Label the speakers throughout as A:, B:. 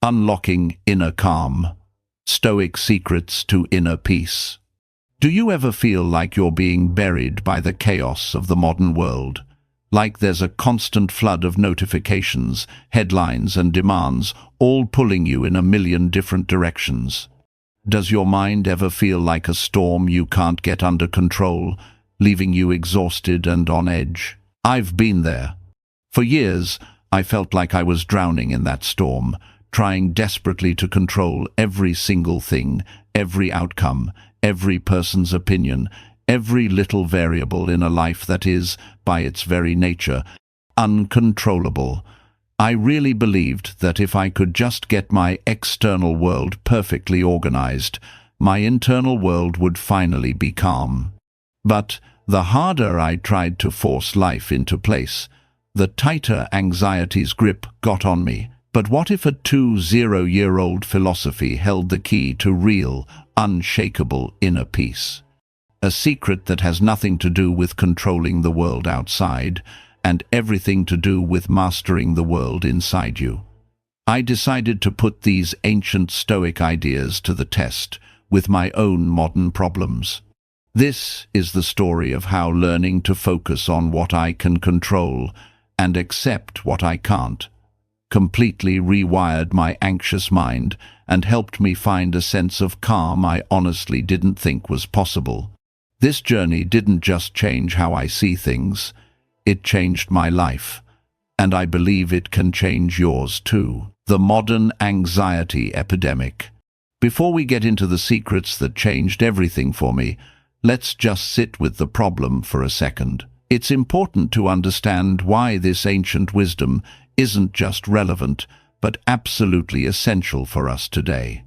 A: Unlocking Inner Calm. Stoic Secrets to Inner Peace. Do you ever feel like you're being buried by the chaos of the modern world? Like there's a constant flood of notifications, headlines and demands, all pulling you in a million different directions? Does your mind ever feel like a storm you can't get under control, leaving you exhausted and on edge? I've been there. For years, I felt like I was drowning in that storm, trying desperately to control every single thing, every outcome, every person's opinion, every little variable in a life that is, by its very nature, uncontrollable. I really believed that if I could just get my external world perfectly organized, my internal world would finally be calm. But the harder I tried to force life into place, the tighter anxiety's grip got on me. But what if a 20-year-old philosophy held the key to real, unshakable inner peace? A secret that has nothing to do with controlling the world outside, and everything to do with mastering the world inside you. I decided to put these ancient Stoic ideas to the test with my own modern problems. This is the story of how learning to focus on what I can control and accept what I can't completely rewired my anxious mind and helped me find a sense of calm I honestly didn't think was possible. This journey didn't just change how I see things, it changed my life, and I believe it can change yours too. The modern anxiety epidemic. Before we get into the secrets that changed everything for me, let's just sit with the problem for a second. It's important to understand why this ancient wisdom isn't just relevant, but absolutely essential for us today.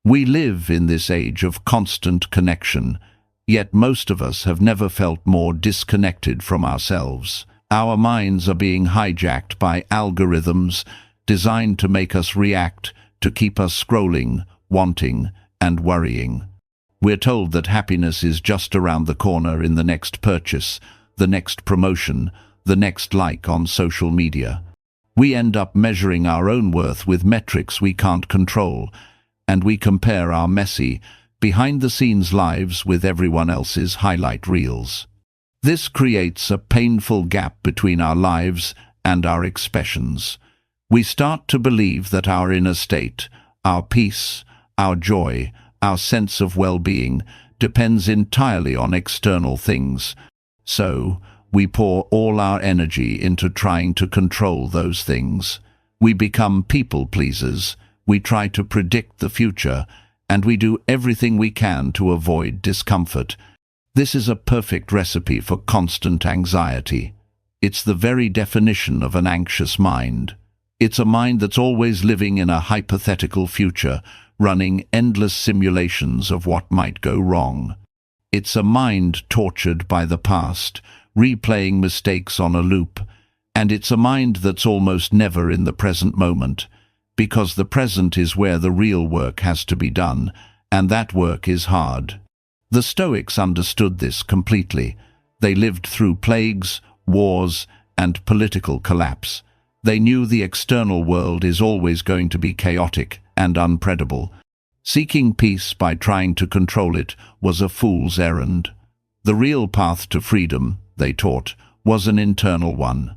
A: We live in this age of constant connection, yet most of us have never felt more disconnected from ourselves. Our minds are being hijacked by algorithms designed to make us react, to keep us scrolling, wanting, and worrying. We're told that happiness is just around the corner in the next purchase, the next promotion, the next like on social media. We end up measuring our own worth with metrics we can't control, and we compare our messy, behind-the-scenes lives with everyone else's highlight reels. This creates a painful gap between our lives and our expressions. We start to believe that our inner state, our peace, our joy, our sense of well-being depends entirely on external things. So, we pour all our energy into trying to control those things. We become people-pleasers, we try to predict the future, and we do everything we can to avoid discomfort. This is a perfect recipe for constant anxiety. It's the very definition of an anxious mind. It's a mind that's always living in a hypothetical future, running endless simulations of what might go wrong. It's a mind tortured by the past, replaying mistakes on a loop, and it's a mind that's almost never in the present moment, because the present is where the real work has to be done, and that work is hard. The Stoics understood this completely. They lived through plagues, wars, and political collapse. They knew the external world is always going to be chaotic and unpredictable. Seeking peace by trying to control it was a fool's errand. The real path to freedom, they taught, was an internal one.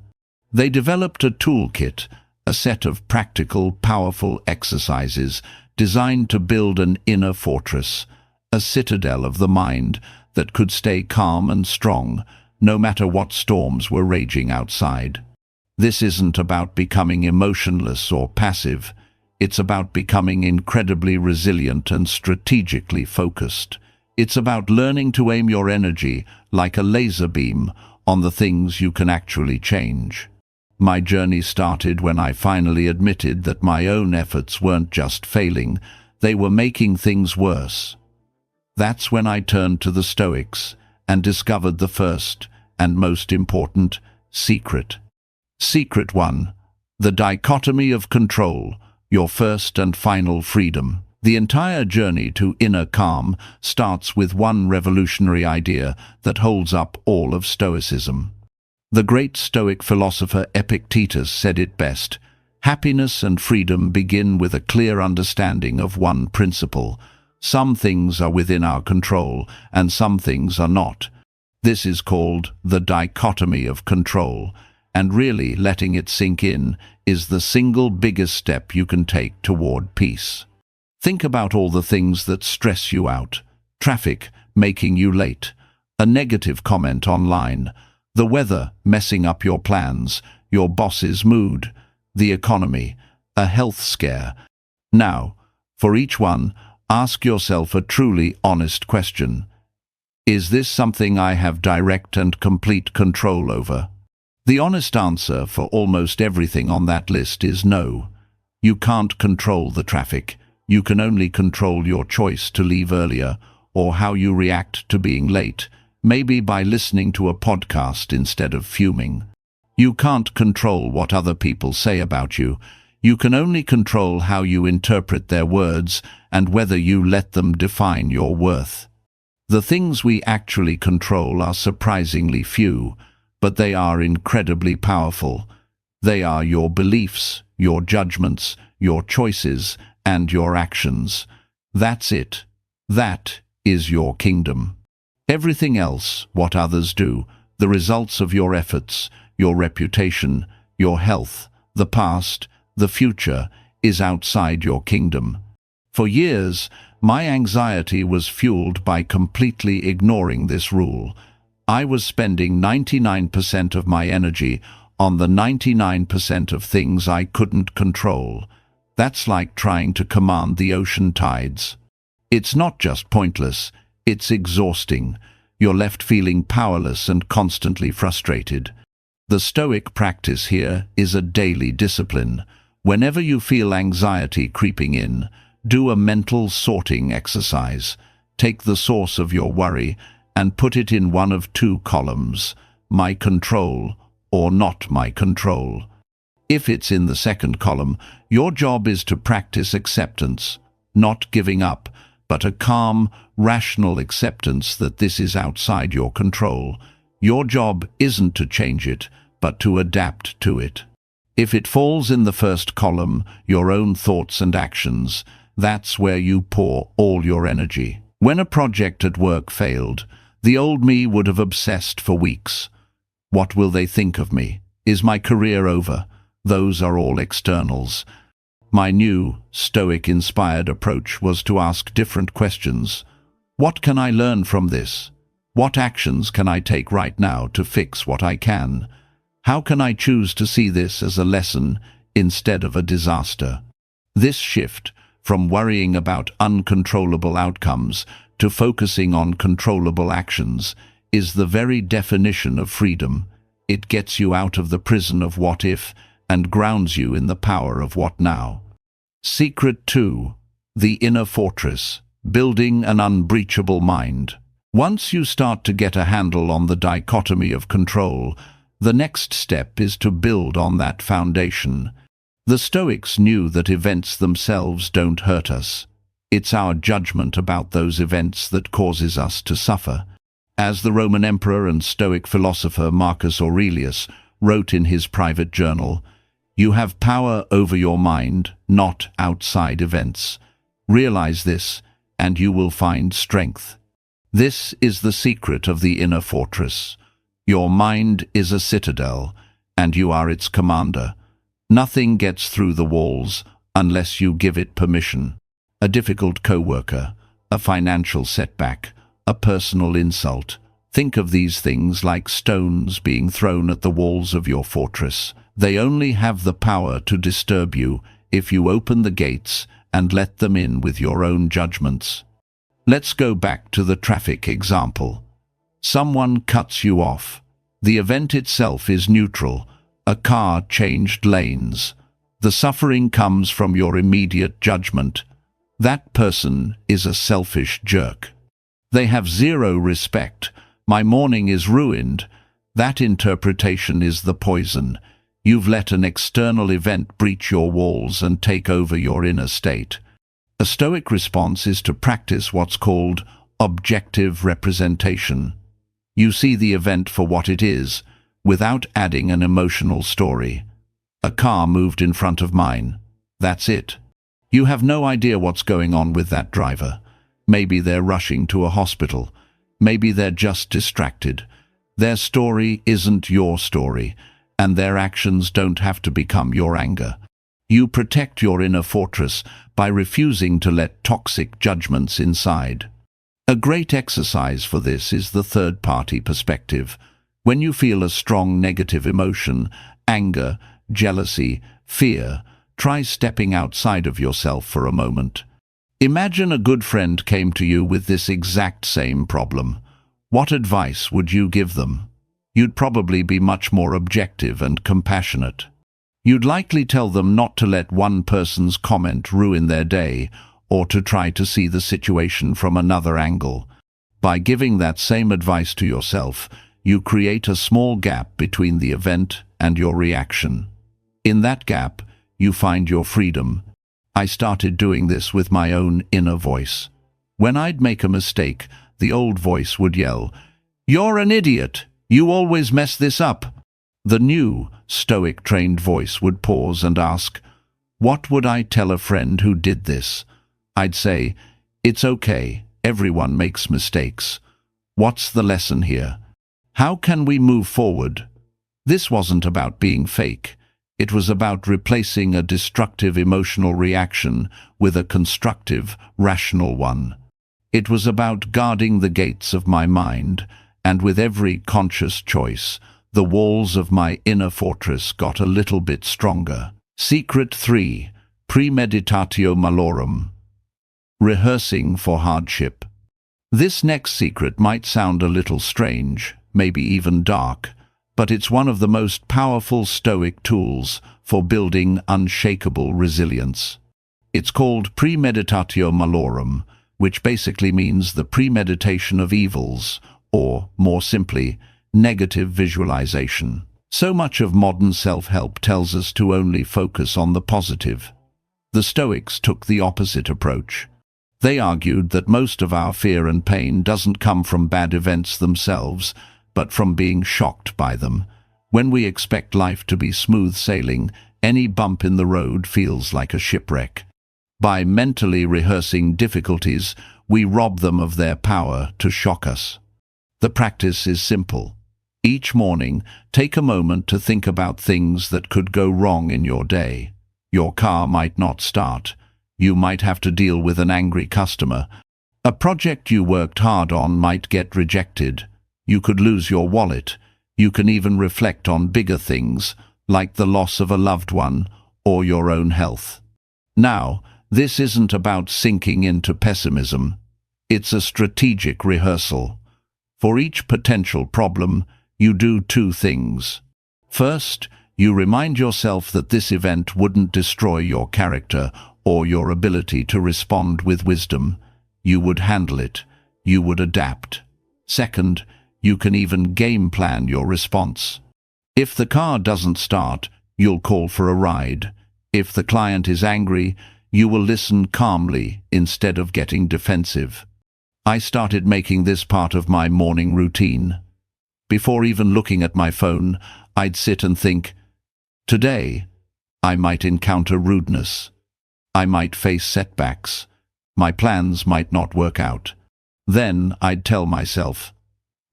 A: They developed a toolkit, a set of practical, powerful exercises designed to build an inner fortress, a citadel of the mind that could stay calm and strong, no matter what storms were raging outside. This isn't about becoming emotionless or passive. It's about becoming incredibly resilient and strategically focused. It's about learning to aim your energy like a laser beam on the things you can actually change. My journey started when I finally admitted that my own efforts weren't just failing, they were making things worse. That's when I turned to the Stoics and discovered the first and most important secret. Secret 1. The dichotomy of control, your first and final freedom. The entire journey to inner calm starts with one revolutionary idea that holds up all of Stoicism. The great Stoic philosopher Epictetus said it best: Happiness and freedom begin with a clear understanding of one principle. Some things are within our control, and some things are not. This is called the dichotomy of control, and really letting it sink in is the single biggest step you can take toward peace. Think about all the things that stress you out. Traffic making you late, a negative comment online, the weather messing up your plans, your boss's mood, the economy, a health scare. Now, for each one, ask yourself a truly honest question. Is this something I have direct and complete control over? The honest answer for almost everything on that list is no. You can't control the traffic. You can only control your choice to leave earlier or how you react to being late, maybe by listening to a podcast instead of fuming. You can't control what other people say about you. You can only control how you interpret their words and whether you let them define your worth. The things we actually control are surprisingly few, but they are incredibly powerful. They are your beliefs, your judgments, your choices, and your actions. That's it. That is your kingdom. Everything else, what others do, the results of your efforts, your reputation, your health, the past, the future, is outside your kingdom. For years, my anxiety was fueled by completely ignoring this rule. I was spending 99% of my energy on the 99% of things I couldn't control. That's like trying to command the ocean tides. It's not just pointless, it's exhausting. You're left feeling powerless and constantly frustrated. The Stoic practice here is a daily discipline. Whenever you feel anxiety creeping in, do a mental sorting exercise. Take the source of your worry and put it in one of two columns, my control or not my control. If it's in the second column, your job is to practice acceptance, not giving up, but a calm, rational acceptance that this is outside your control. Your job isn't to change it, but to adapt to it. If it falls in the first column, your own thoughts and actions, that's where you pour all your energy. When a project at work failed, the old me would have obsessed for weeks. What will they think of me? Is my career over? Those are all externals. My new, Stoic-inspired approach was to ask different questions. What can I learn from this? What actions can I take right now to fix what I can? How can I choose to see this as a lesson instead of a disaster? This shift, from worrying about uncontrollable outcomes to focusing on controllable actions, is the very definition of freedom. It gets you out of the prison of what if and grounds you in the power of what now. Secret 2. The inner fortress. Building an unbreachable mind. Once you start to get a handle on the dichotomy of control, the next step is to build on that foundation. The Stoics knew that events themselves don't hurt us. It's our judgment about those events that causes us to suffer. As the Roman emperor and Stoic philosopher Marcus Aurelius wrote in his private journal, "You have power over your mind, not outside events. Realize this, and you will find strength." This is the secret of the inner fortress. Your mind is a citadel, and you are its commander. Nothing gets through the walls unless you give it permission. A difficult coworker, a financial setback, a personal insult. Think of these things like stones being thrown at the walls of your fortress. They only have the power to disturb you if you open the gates and let them in with your own judgments. Let's go back to the traffic example. Someone cuts you off. The event itself is neutral. A car changed lanes. The suffering comes from your immediate judgment. That person is a selfish jerk. They have zero respect. My morning is ruined. That interpretation is the poison. You've let an external event breach your walls and take over your inner state. A Stoic response is to practice what's called objective representation. You see the event for what it is, without adding an emotional story. A car moved in front of mine. That's it. You have no idea what's going on with that driver. Maybe they're rushing to a hospital. Maybe they're just distracted. Their story isn't your story, and their actions don't have to become your anger. You protect your inner fortress by refusing to let toxic judgments inside. A great exercise for this is the third-party perspective. When you feel a strong negative emotion, anger, jealousy, fear, try stepping outside of yourself for a moment. Imagine a good friend came to you with this exact same problem. What advice would you give them? You'd probably be much more objective and compassionate. You'd likely tell them not to let one person's comment ruin their day, or to try to see the situation from another angle. By giving that same advice to yourself, you create a small gap between the event and your reaction. In that gap, you find your freedom. I started doing this with my own inner voice. When I'd make a mistake, the old voice would yell, "You're an idiot! You always mess this up!" The new, Stoic trained voice would pause and ask, "What would I tell a friend who did this?" I'd say, "It's okay, everyone makes mistakes. What's the lesson here? How can we move forward?" This wasn't about being fake. It was about replacing a destructive emotional reaction with a constructive, rational one. It was about guarding the gates of my mind, and with every conscious choice, the walls of my inner fortress got a little bit stronger. Secret 3. Premeditatio malorum. Rehearsing for hardship. This next secret might sound a little strange, maybe even dark, but it's one of the most powerful Stoic tools for building unshakable resilience. It's called premeditatio malorum, which basically means the premeditation of evils, or, more simply, negative visualization. So much of modern self-help tells us to only focus on the positive. The Stoics took the opposite approach. They argued that most of our fear and pain doesn't come from bad events themselves, but from being shocked by them. When we expect life to be smooth sailing, any bump in the road feels like a shipwreck. By mentally rehearsing difficulties, we rob them of their power to shock us. The practice is simple. Each morning, take a moment to think about things that could go wrong in your day. Your car might not start. You might have to deal with an angry customer. A project you worked hard on might get rejected. You could lose your wallet. You can even reflect on bigger things, like the loss of a loved one or your own health. Now, this isn't about sinking into pessimism. It's a strategic rehearsal. For each potential problem, you do two things. First, you remind yourself that this event wouldn't destroy your character or your ability to respond with wisdom. You would handle it. You would adapt. Second, you can even game plan your response. If the car doesn't start, you'll call for a ride. If the client is angry, you will listen calmly instead of getting defensive. I started making this part of my morning routine. Before even looking at my phone, I'd sit and think, today, I might encounter rudeness. I might face setbacks. My plans might not work out. Then I'd tell myself,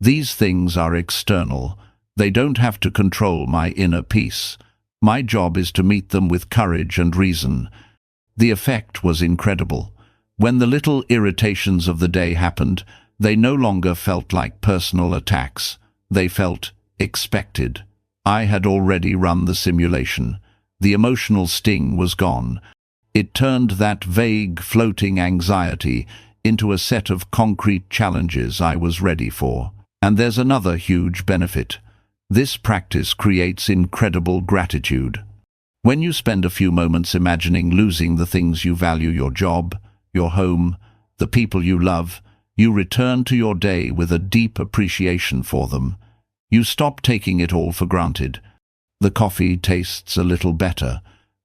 A: these things are external. They don't have to control my inner peace. My job is to meet them with courage and reason. The effect was incredible. When the little irritations of the day happened, they no longer felt like personal attacks. They felt expected. I had already run the simulation. The emotional sting was gone. It turned that vague, floating anxiety into a set of concrete challenges I was ready for. And there's another huge benefit. This practice creates incredible gratitude. When you spend a few moments imagining losing the things you value, your job, your home, the people you love, you return to your day with a deep appreciation for them. You stop taking it all for granted. The coffee tastes a little better.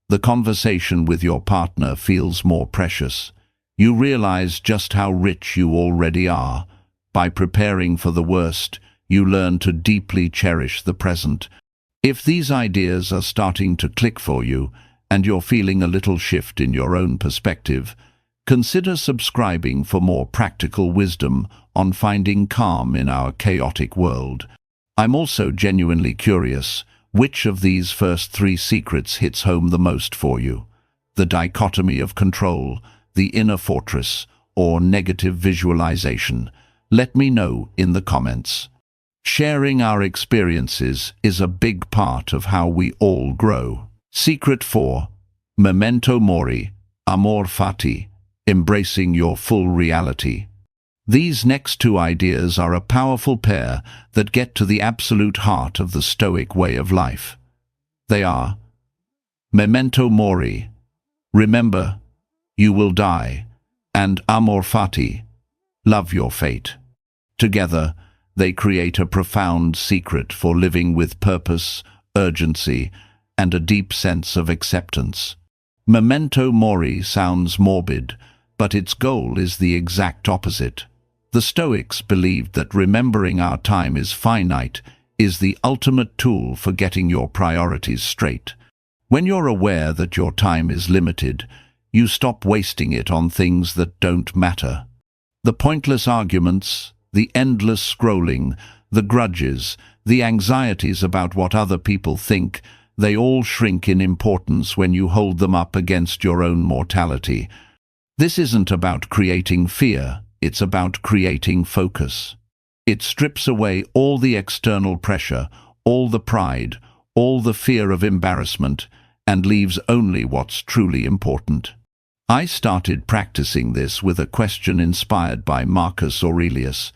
A: The conversation with your partner feels more precious. You realize just how rich you already are. By preparing for the worst, you learn to deeply cherish the present. If these ideas are starting to click for you, and you're feeling a little shift in your own perspective, consider subscribing for more practical wisdom on finding calm in our chaotic world. I'm also genuinely curious, which of these first three secrets hits home the most for you? The dichotomy of control, the inner fortress, or negative visualization? Let me know in the comments. Sharing our experiences is a big part of how we all grow. Secret 4. Memento mori, amor fati, embracing your full reality. These next two ideas are a powerful pair that get to the absolute heart of the Stoic way of life. They are: memento mori, remember, you will die, and amor fati, love your fate. Together, they create a profound secret for living with purpose, urgency, and a deep sense of acceptance. Memento mori sounds morbid, but its goal is the exact opposite. The Stoics believed that remembering our time is finite is the ultimate tool for getting your priorities straight. When you're aware that your time is limited, you stop wasting it on things that don't matter. The pointless arguments, the endless scrolling, the grudges, the anxieties about what other people think, they all shrink in importance when you hold them up against your own mortality. This isn't about creating fear, it's about creating focus. It strips away all the external pressure, all the pride, all the fear of embarrassment, and leaves only what's truly important. I started practicing this with a question inspired by Marcus Aurelius.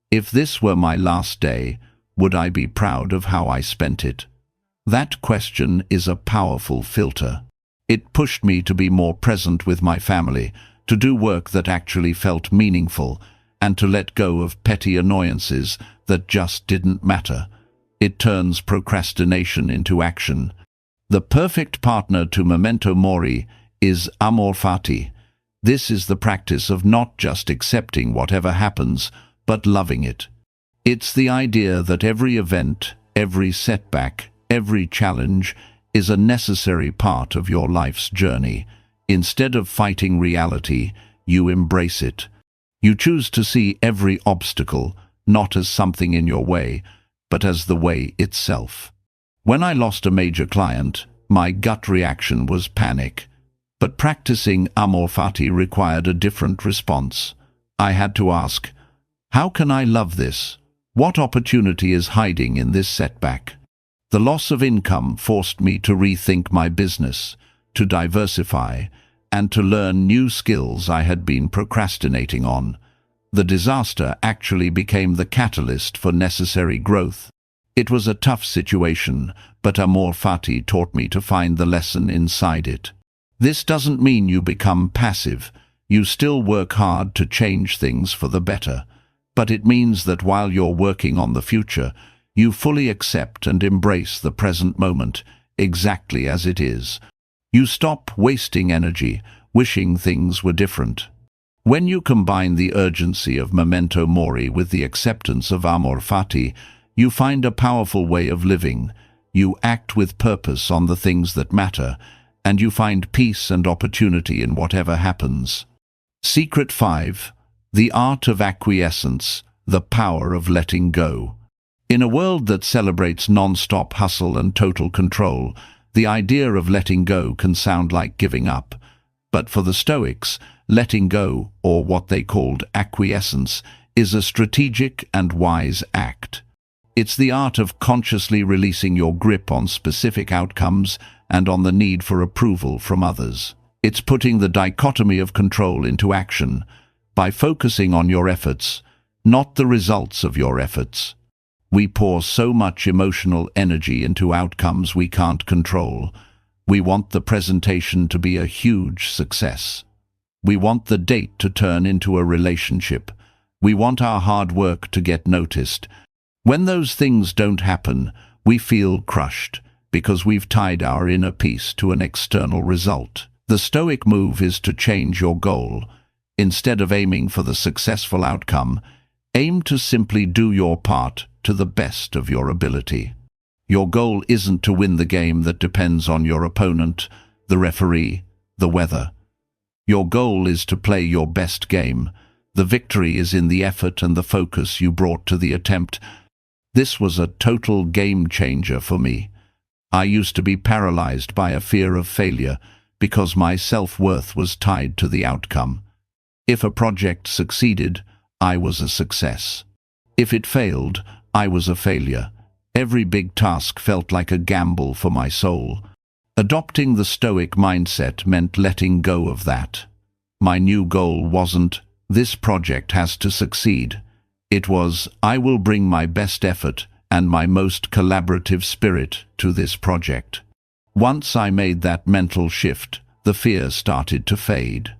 A: If this were my last day, would I be proud of how I spent it? That question is a powerful filter. It pushed me to be more present with my family, to do work that actually felt meaningful, and to let go of petty annoyances that just didn't matter. It turns procrastination into action. The perfect partner to memento mori is amor fati. This is the practice of not just accepting whatever happens, but loving it. It's the idea that every event, every setback, every challenge is a necessary part of your life's journey. Instead of fighting reality, you embrace it. You choose to see every obstacle not as something in your way, but as the way itself. When I lost a major client, my gut reaction was panic. But practicing amor fati required a different response. I had to ask, how can I love this? What opportunity is hiding in this setback? The loss of income forced me to rethink my business, to diversify, and to learn new skills I had been procrastinating on. The disaster actually became the catalyst for necessary growth. It was a tough situation, but amor fati taught me to find the lesson inside it. This doesn't mean you become passive. You still work hard to change things for the better. But it means that while you're working on the future, you fully accept and embrace the present moment, exactly as it is. You stop wasting energy, wishing things were different. When you combine the urgency of memento mori with the acceptance of amor fati, you find a powerful way of living. You act with purpose on the things that matter, and you find peace and opportunity in whatever happens. Secret 5. The art of acquiescence, the power of letting go. In a world that celebrates non-stop hustle and total control, the idea of letting go can sound like giving up. But for the Stoics, letting go, or what they called acquiescence, is a strategic and wise act. It's the art of consciously releasing your grip on specific outcomes and on the need for approval from others. It's putting the dichotomy of control into action by focusing on your efforts, not the results of your efforts. We pour so much emotional energy into outcomes we can't control. We want the presentation to be a huge success. We want the date to turn into a relationship. We want our hard work to get noticed. When those things don't happen, we feel crushed because we've tied our inner peace to an external result. The Stoic move is to change your goal. Instead of aiming for the successful outcome, aim to simply do your part to the best of your ability. Your goal isn't to win the game that depends on your opponent, the referee, the weather. Your goal is to play your best game. The victory is in the effort and the focus you brought to the attempt. This was a total game changer for me. I used to be paralyzed by a fear of failure because my self-worth was tied to the outcome. If a project succeeded, I was a success. If it failed, I was a failure. Every big task felt like a gamble for my soul. Adopting the Stoic mindset meant letting go of that. My new goal wasn't, "This project has to succeed." It was, "I will bring my best effort and my most collaborative spirit to this project." Once I made that mental shift, the fear started to fade.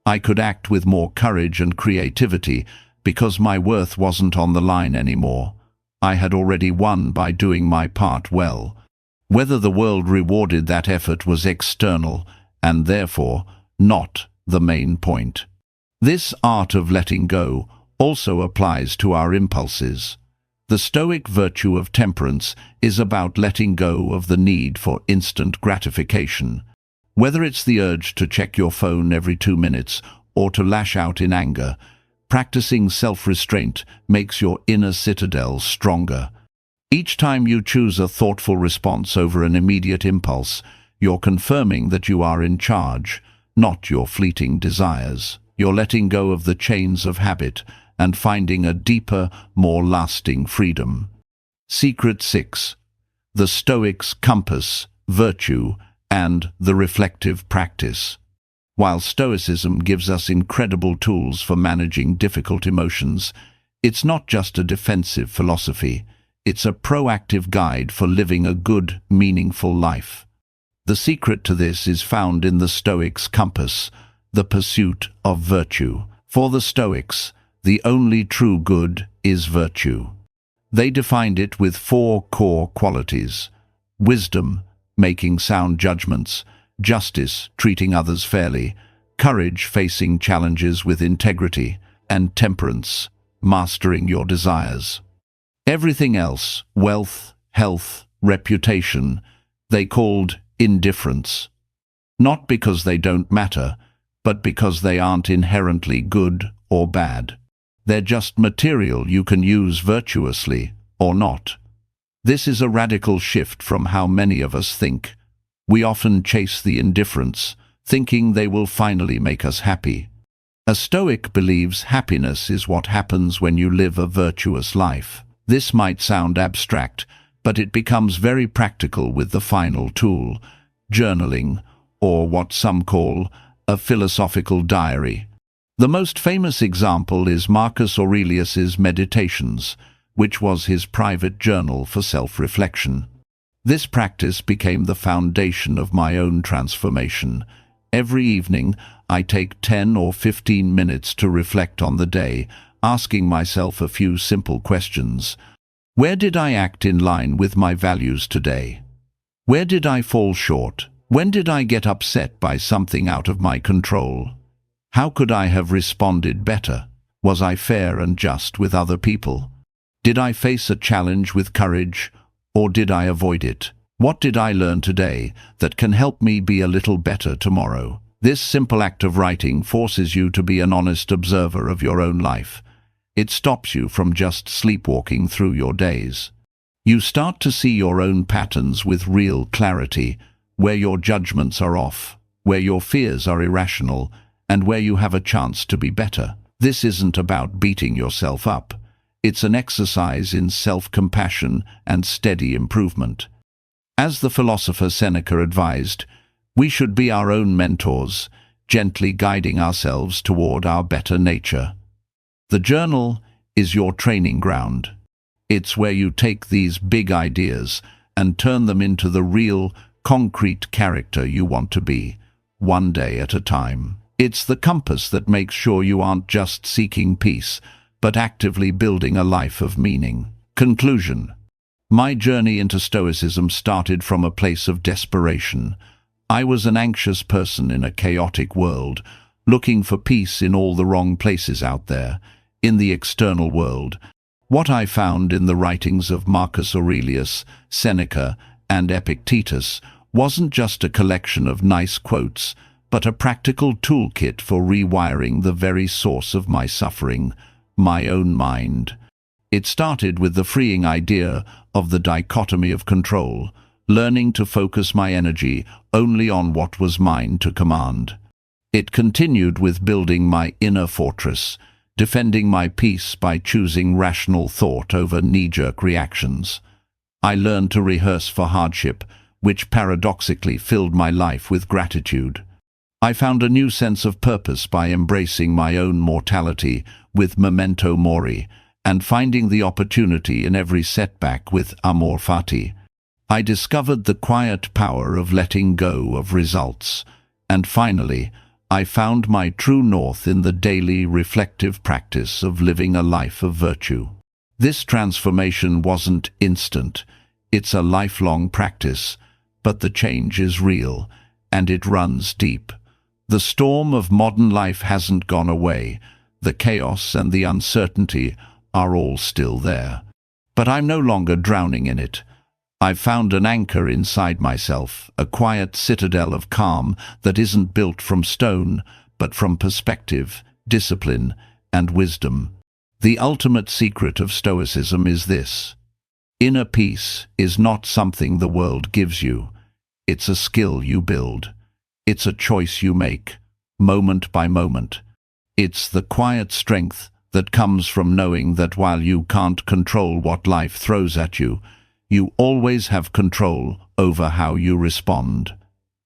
A: I could act with more courage and creativity because my worth wasn't on the line anymore. I had already won by doing my part well. Whether the world rewarded that effort was external and therefore not the main point. This art of letting go also applies to our impulses. The Stoic virtue of temperance is about letting go of the need for instant gratification. Whether it's the urge to check your phone every 2 minutes or to lash out in anger, practicing self-restraint makes your inner citadel stronger. Each time you choose a thoughtful response over an immediate impulse, you're confirming that you are in charge, not your fleeting desires. You're letting go of the chains of habit and finding a deeper, more lasting freedom. Secret 6. The Stoics' compass, virtue, and the reflective practice. While Stoicism gives us incredible tools for managing difficult emotions, it's not just a defensive philosophy. It's a proactive guide for living a good, meaningful life. The secret to this is found in the Stoics' compass, the pursuit of virtue. For the Stoics, the only true good is virtue. They defined it with 4 core qualities: wisdom, making sound judgments; justice, treating others fairly; courage, facing challenges with integrity; and temperance, mastering your desires. Everything else, wealth, health, reputation, they called indifference. Not because they don't matter, but because they aren't inherently good or bad. They're just material you can use virtuously or not. This is a radical shift from how many of us think. We often chase the indifference, thinking they will finally make us happy. A Stoic believes happiness is what happens when you live a virtuous life. This might sound abstract, but it becomes very practical with the final tool, journaling, or what some call a philosophical diary. The most famous example is Marcus Aurelius's Meditations, which was his private journal for self-reflection. This practice became the foundation of my own transformation. Every evening, I take 10 or 15 minutes to reflect on the day, asking myself a few simple questions. Where did I act in line with my values today? Where did I fall short? When did I get upset by something out of my control? How could I have responded better? Was I fair and just with other people? Did I face a challenge with courage, or did I avoid it? What did I learn today that can help me be a little better tomorrow? This simple act of writing forces you to be an honest observer of your own life. It stops you from just sleepwalking through your days. You start to see your own patterns with real clarity, where your judgments are off, where your fears are irrational, and where you have a chance to be better. This isn't about beating yourself up. It's an exercise in self-compassion and steady improvement. As the philosopher Seneca advised, we should be our own mentors, gently guiding ourselves toward our better nature. The journal is your training ground. It's where you take these big ideas and turn them into the real, concrete character you want to be, one day at a time. It's the compass that makes sure you aren't just seeking peace, but actively building a life of meaning. Conclusion. My journey into Stoicism started from a place of desperation. I was an anxious person in a chaotic world, looking for peace in all the wrong places out there, in the external world, What I found in the writings of Marcus Aurelius, Seneca, and Epictetus wasn't just a collection of nice quotes, but a practical toolkit for rewiring the very source of my suffering, my own mind. It started with the freeing idea of the dichotomy of control, learning to focus my energy only on what was mine to command. It continued with building my inner fortress, defending my peace by choosing rational thought over knee-jerk reactions. I learned to rehearse for hardship, which paradoxically filled my life with gratitude. I found a new sense of purpose by embracing my own mortality with memento mori, and finding the opportunity in every setback with amor fati. I discovered the quiet power of letting go of results, and finally, I found my true north in the daily reflective practice of living a life of virtue. This transformation wasn't instant. It's a lifelong practice, but the change is real, and it runs deep. The storm of modern life hasn't gone away. The chaos and the uncertainty are all still there. But I'm no longer drowning in it. I've found an anchor inside myself, a quiet citadel of calm that isn't built from stone, but from perspective, discipline, and wisdom. The ultimate secret of Stoicism is this: inner peace is not something the world gives you. It's a skill you build. It's a choice you make, moment by moment. It's the quiet strength that comes from knowing that while you can't control what life throws at you, you always have control over how you respond.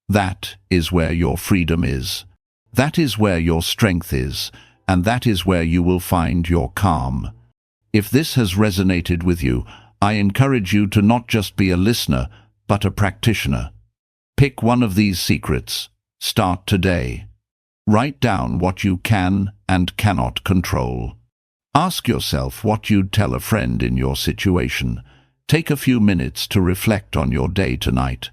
A: That is where your freedom is. That is where your strength is, and that is where you will find your calm. If this has resonated with you, I encourage you to not just be a listener, but a practitioner. Pick one of these secrets. Start today. Write down what you can and cannot control. Ask yourself what you'd tell a friend in your situation. Take a few minutes to reflect on your day tonight.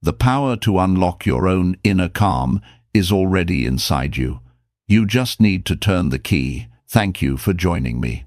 A: The power to unlock your own inner calm is already inside you. You just need to turn the key. Thank you for joining me.